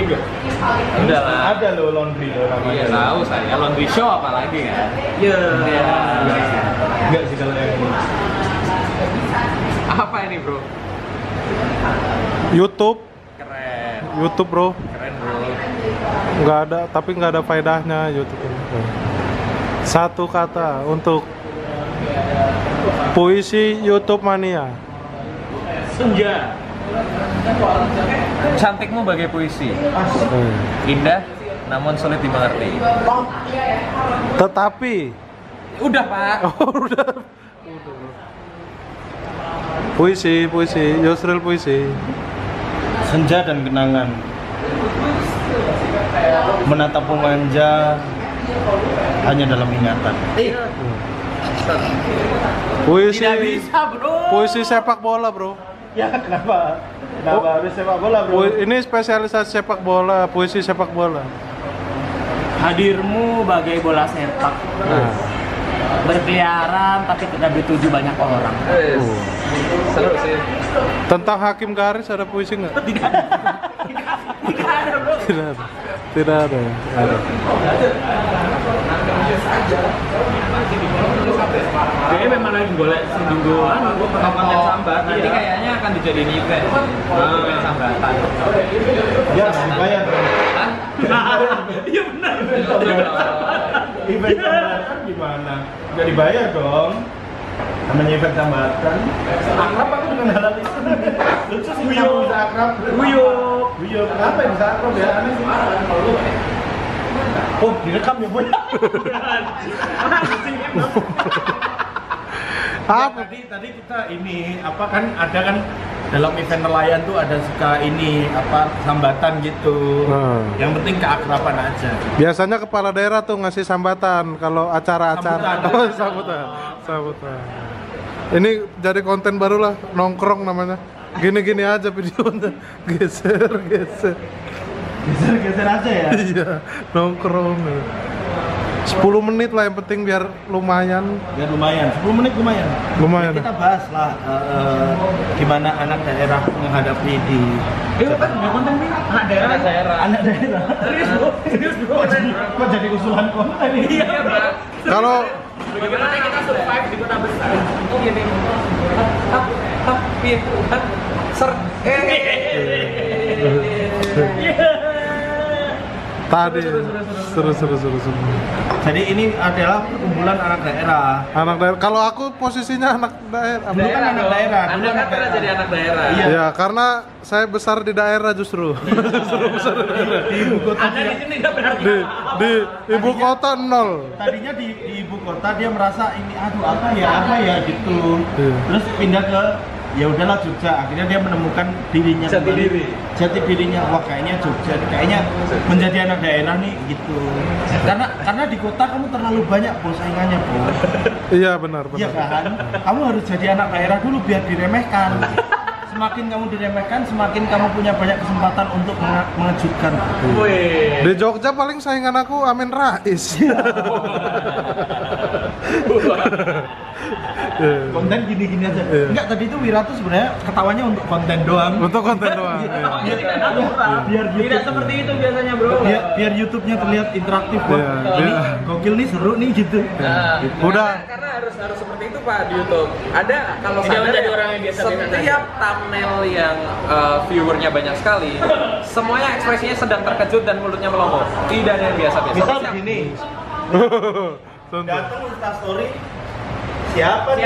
juga? Udah lah. Ada lo laundry lo namanya. Iya tahu saya, laundry show apalagi kan? Iya. Enggak sih kalau yang ini. Apa ini bro? YouTube, Keren, YouTube bro. keren bro. Nggak ada, tapi nggak ada faedahnya YouTube ini. Satu kata untuk puisi YouTube mania. Senja. Cantikmu bagai puisi, indah namun sulit dimengerti. Tetapi Udah pak. udah. Puisi, Yusril puisi. Senja dan kenangan. Menatap manja hanya dalam ingatan. Puisi, Tidak bisa bro. puisi sepak bola bro. Ya kenapa? Kenapa harus sepak bola bro? Ini spesialisasi sepak bola, puisi sepak bola. Hadirmu bagai bola sepak. Nah, Berkeliaran tapi tidak dituju banyak orang. Seru sih. tentang Hakim Garis ada puisi nggak? Tidak ada bro. Tidak ada. Tidak ada. Ada. Kayaknya memang lagi golek semingguan konten sambat. Nanti kayaknya akan dijadiin event. Event sambatan. Ya bayar dong. Hah? Iya benar. Event tambatan gimana? Nggak dibayar dong. Namanya event tambatan. Akrab aku dengan halal itu. Lucu sih kamu bisa akrab. Guyup. Kenapa yang bisa akrab ya? Aneh sih. Oh, direkam ya, Boy. Apa? Tadi kita ini apa kan ada kan dalam event nelayan tuh ada suka ini apa sambatan gitu. Yang penting keakraban aja. Biasanya kepala daerah tuh ngasih sambatan kalau acara-acara. Sambutan. Oh, sambutan. Ini jadi konten baru lah, nongkrong namanya. Gini-gini aja videonya. Geser. Geser aja ya. Iya, nongkrong. 10 menit lah yang penting biar lumayan. Ya lumayan, 10 menit lumayan. Lumayan. Kita bahas lah gimana anak daerah menghadapi di Kan nggak konten nih anak daerah. anak daerah. Serius bro. Kok jadi usulan konten ini? Iya bro. Kalau Bagaimana kita survive di kota besar? Gini. Ser. tadi seru. Jadi ini adalah perkumpulan anak daerah. Anak daerah. Kalau aku posisinya anak daerah. Dulu kan anak daerah. Anda kan pernah jadi anak daerah. Iya. Ya, karena saya besar di daerah justru. Di ibu kota Anda di dia, sini nggak pernah. di ibu kota nol. tadinya di ibu kota dia merasa ini aduh apa ya gitu. Iya. Terus pindah ke ya udahlah Jogja. Akhirnya dia menemukan dirinya Jati kembali. diri. Jati dirinya. Wah kayaknya Jogja, kayaknya menjadi anak daerah nih gitu. Karena di kota kamu terlalu banyak saingannya, Bos. Iya benar. Iya kan? Kamu harus jadi anak daerah dulu biar diremehkan. Semakin kamu diremehkan, semakin kamu punya banyak kesempatan untuk mengejutkan. Wih. Di Jogja paling saingan aku Amin Rais. Konten gini-gini aja. Iya. Enggak, tadi itu Wira tuh sebenarnya ketawanya untuk konten doang. Untuk konten doang. Iya. Iya. Tidak natural. Biar Tidak YouTube- seperti itu biasanya bro. Biar YouTube-nya terlihat interaktif. Wah, Iya, ini iya. gokil nih, seru nih gitu. Nah, Udah. karena harus seperti itu pak di YouTube. Ada kalau Tidak sadar menjadi ya, orang yang biasa-biasa setiap thumbnail yang viewernya banyak sekali, semuanya ekspresinya sedang terkejut dan mulutnya melongo. Tidak ada yang biasa-biasa. Misal Siap. begini, Contoh. datang Instastory, siapa nih?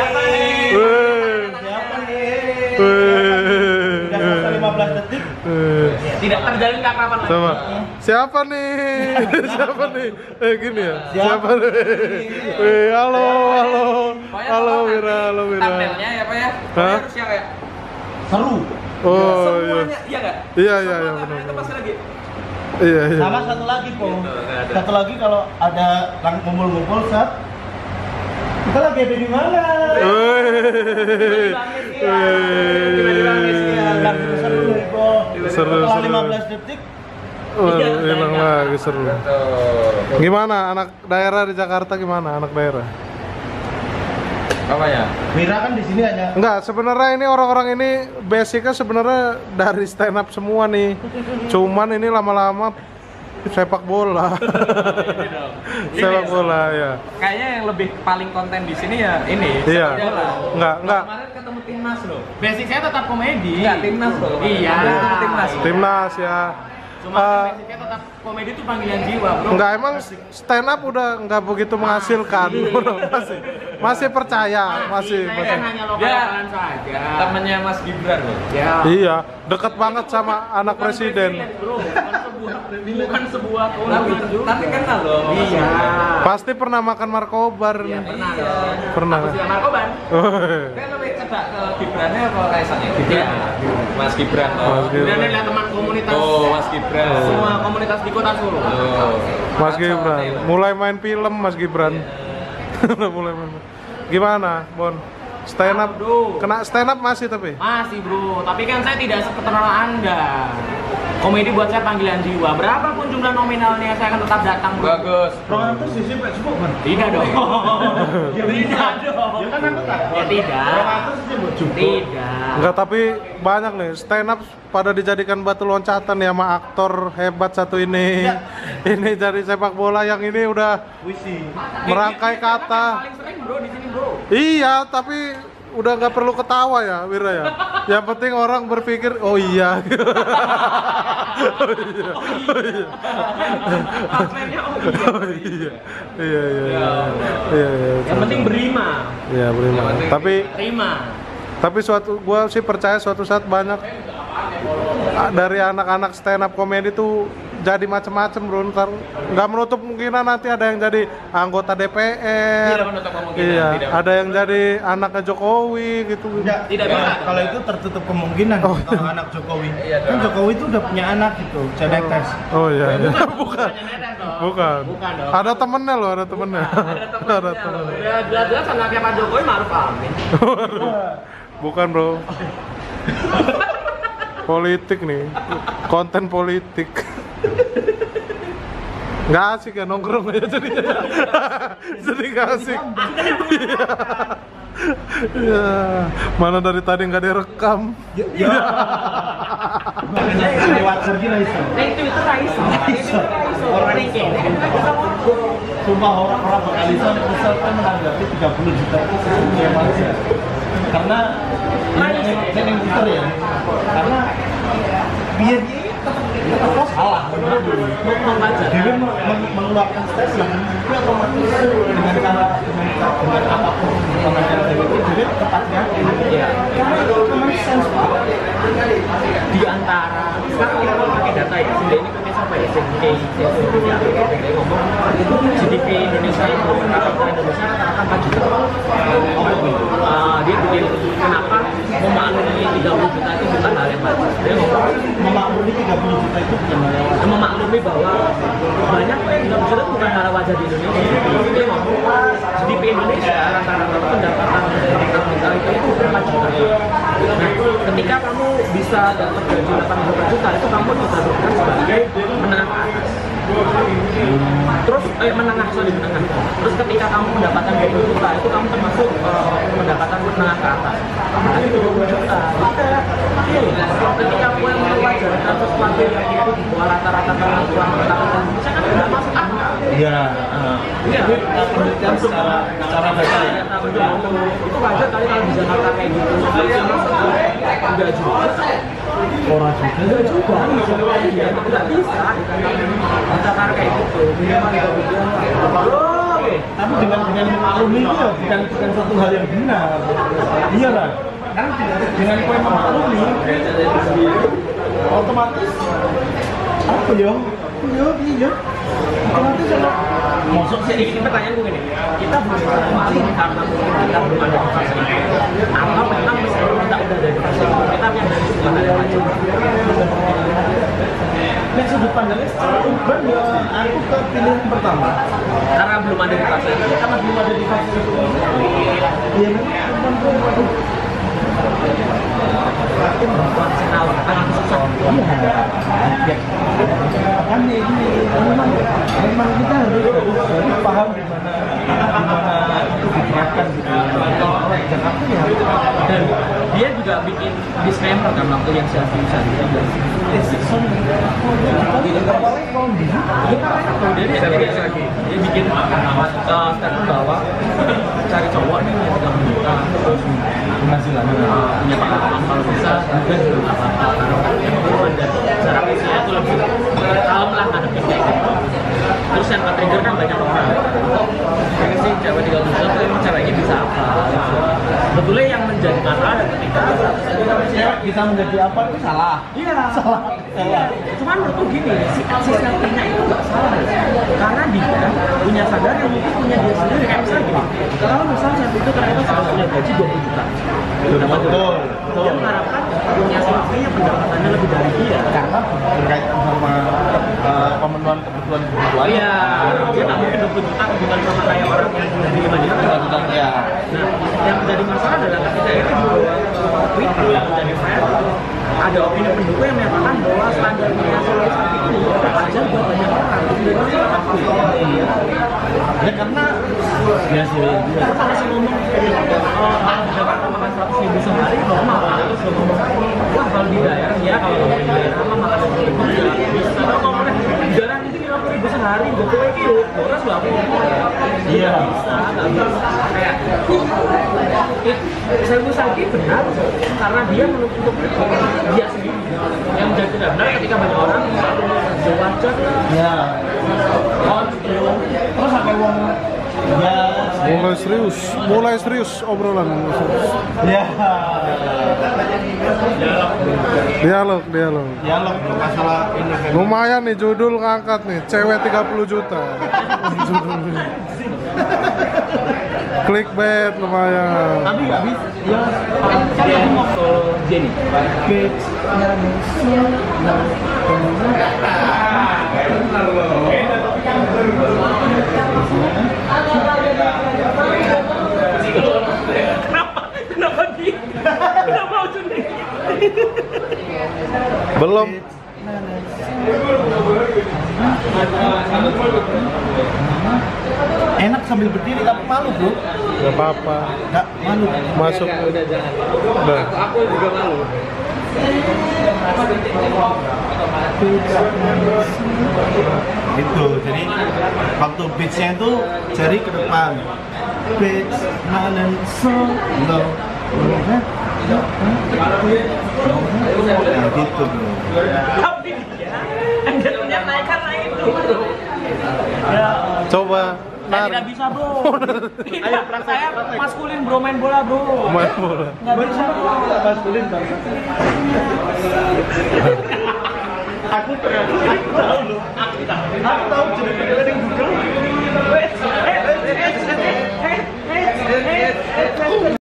Weh. Siapa nih? Weh. Udah selesai 15 detik. Tidak terjalin keakraban lagi. Sama. Siapa nih? Siapa nih? Gini ya. Siapa nih? Halo. Pokoknya Halo kalau Wira, nanti halo Wira. thumbnailnya ya pak ya. Hah? Pokoknya harus yang kayak Seru. Oh iya. semuanya, iya nggak? Iya, Semua benar. thumbnail itu pasti lagi. Iya. Sama satu lagi, Po. Gitu, nggak ada. Satu lagi kalau ada ngumpul-ngumpul saat kita lagi ada di mana? Weh. Lagi seru nih, Po. Seru, Setelah seru. 15 detik Waduh, hilang lagi seru. Betul. Gimana anak daerah di Jakarta gimana anak daerah? Apa ya? Mira kan di sini hanya Enggak, sebenarnya ini orang-orang ini basicnya sebenarnya dari stand up semua nih. Cuman ini lama-lama sepak bola. Sepak bola ya. Kayaknya yang lebih paling konten di sini ya ini. Iya. sepak bola. Enggak. Kemarin ketemu timnas loh. Basic saya tetap komedi. Enggak, timnas loh. Iya. Ketemu timnas. Timnas ya. Cuma basicnya tetap komedi itu panggilan jiwa, bro. Enggak, emang stand up udah enggak begitu menghasilkan. masih percaya, masih. Saya kan hanya lokal-lokalan saja. Temennya Mas Gibran loh. Ya. Iya, dekat banget sama anak presiden. Bro, bukan sebuah keundangan juga. Tapi kenal loh. Iya. Pasti pernah makan markobar nih. Pernah dong. Pernah. Aku juga narkoban. Kan lebih cedak ke Gibrannya apa Kaisangnya? Gibran. Mas Gibran. Mas Gibran. Kemudian adalah teman komunitas. Oh, Mas Gibran. Semua komunitas di Kota Solo. Oh. Mas Gibran, mulai main film Mas Gibran. Udah mulai main. Gimana, Bon? Stand up, kena stand up masih tapi? Masih, bro. Tapi kan saya tidak seketerol Anda. Komedi buat saya panggilan jiwa. Berapapun jumlah nominalnya, saya akan tetap datang, bro. Bagus. Romantis sih Pak cukup kan? Tidak dong. Tidak dong. Ya kan aku tak. Ya tidak. Romantis sih buat cukup. Tidak. Enggak, tapi banyak nih stand up pada dijadikan batu loncatan ya sama aktor hebat satu ini. Ini dari sepak bola yang ini udah Wisi. merangkai kata. Paling sering, bro, di sini, bro. Iya, tapi udah nggak perlu ketawa ya, Wira ya. Yang penting orang berpikir, oh iya. Punchline-nya, oh iya. Oh iya. Iya. Iya. Yang penting berima. Iya, berima. Terima. Tapi gua sih percaya suatu saat banyak dari anak-anak stand up komedi tuh jadi macem-macem, bro. Ntar nggak menutup kemungkinan nanti ada yang jadi anggota DPR. Tidak menutup kemungkinan. Iya, Tidak. ada yang jadi anaknya Jokowi gitu. Tidak bisa. Kalau itu tertutup kemungkinan kalau anak Jokowi. Kan Jokowi itu udah punya anak gitu, Cedetes. Oh iya. Bukan. Bukan. Bukan dong. Ada temennya loh, ada temennya. Ada temennya. Udah jelas-jelas anaknya Pak Jokowi Maruf Amin. Bukan, bro. Politik nih. Konten politik. Nggak asik ya nongkrong aja jadinya. Jadi nggak asik. Iya. Mana dari tadi nggak direkam. Lewat sergi lah itu. Itu Raisa. Orang itu. Sumpah orang bakal bisa misalkan menanggapi 30 juta itu sesuatu yang wajar. Karena saya yang putar ya. Karena biar tetap salah. Dia mengeluarkan statement itu otomatis dengan cara dengan apapun pengajaran jadi tepatnya common sense Di antara sekarang kita mau pakai data ya. Sudah ini pakai siapa ya? Dia ngomong GDP Indonesia itu rata-rata Indonesia rata-rata 4 juta. Dia bikin kenapa memaklumi 30 juta itu bukan hal yang wajar. Dia ngomong memaklumi 30 juta itu bukan hal yang wajar. memaklumi bahwa banyak yang 30 juta itu bukan hal wajar di Indonesia. Dia ngomong GDP Indonesia rata-rata pendapatan kapita itu 4 juta. Nah, ketika kamu bisa dapat gaji 80 juta itu kamu ditetapkan sebagai menengah ke atas. Terus menengah. Terus ketika kamu mendapatkan 20 juta itu kamu termasuk pendapatan menengah ke atas. Tapi 20 juta. Iya. Ketika kamu yang mewajarkan sesuatu yang itu di bawah rata-rata kemampuan pendapatan Indonesia kan tidak masuk akal. Iya. Iya. Penelitian secara data ya. Itu wajar kali kalau bisa ngata kayak gitu. Enggak juga. Orang juga. Enggak juga. Enggak bisa. Ngata kayak gitu. Minimal juga bisa. Tapi dengan memaklumi itu ya bukan suatu hal yang benar. Iya lah. Kan dengan kue memaklumi otomatis apa ya? Iya. Otomatis kalau Maksud sih ini pertanyaan gue gini, kita belum memaklumi karena mungkin kita belum ada di fase itu, atau memang meskipun kita udah ada di fase itu, kita yang dari sebuah hal yang wajib. dari sudut pandangnya secara urban ya aku ke pilihan pertama. Karena belum ada di fase itu. Karena belum ada di fase itu. Iya memang urban. Perempuan sinau, kan susah. Iya. Kan ini memang kita harus paham di mana itu diterapkan gitu. ngajak aku ya. Dan dia juga bikin disclaimer kan waktu yang selfie dia bikin statement bahwa cari cowok nih yang 30 juta terus penghasilannya punya pengalaman kalau bisa juga nggak apa-apa karena dan cara usia itu lebih kalem lah ngadepin kayak gitu. Terus yang nge-trigger kan banyak orang. Kayaknya sih cewek 30 juta tuh emang ceweknya bisa apa? Sebetulnya yang menjadi masalah ketika Bisa menjadi apa itu salah. iya salah. Iya. Cuman menurutku gini, si selfie-nya itu nggak salah karena dia punya sadar yang mungkin punya dia sendiri kayak misalnya gini. Kalau misalnya selfie itu ternyata sudah punya gaji 20 juta. Betul. Dia mengharapkan punya selfie-nya pendapatannya lebih dari dia. Karena berkaitan sama pemenuhan kebutuhan kebutuhan. Iya, dia nggak mungkin 20 juta bukan sama kayak orang yang punya di 5 juta. Ya. Nah, yang menjadi masalah adalah ketika itu dibawa ke Twitter yang menjadi viral, ada opini pendukung yang menyatakan bahwa standarnya selfie seperti ini wajar buat banyak orang. Dan itu salah aku. Ya karena ya sih. Terus kalau sih ngomong orang di Jakarta makan 100.000 sehari normal, terus lo ngomong wah kalau di daerah ya kalau ngomong di daerah mah makan 100.000 ya bisa. Kalau ngomongnya di daerah itu 50.000 sehari, gue tuh kayak boros lah. Iya. Nggak bisa kayak Selfie Sagi benar karena dia menutup dia sendiri yang menjadi tidak benar ketika banyak orang wajar lah. Ya. Terus sampai uang ya mulai serius obrolan. ya Dialog. dialog masalah ini kan. Lumayan nih judul ngangkat nih, cewek 30 juta. Judulnya. Clickbait lumayan. Tapi nggak bisa ya Dia ngomong Jenny. Kenapa dia? Kenapa Jenny? Belum. enak sambil berdiri tapi malu bro. Gak apa-apa. Nggak malu. Masuk. Udah jangan. Udah. Aku juga malu. Itu jadi waktu beatsnya itu jari ke depan. Beats nanen so low. Nah gitu bro. Tapi dia anggapnya naik itu. Coba. Saya tidak bisa bro. Ayo saya maskulin bro, main bola bro. Main bola. Nggak bisa bro. Maskulin bang. Aku tahu loh. Aku tahu jadi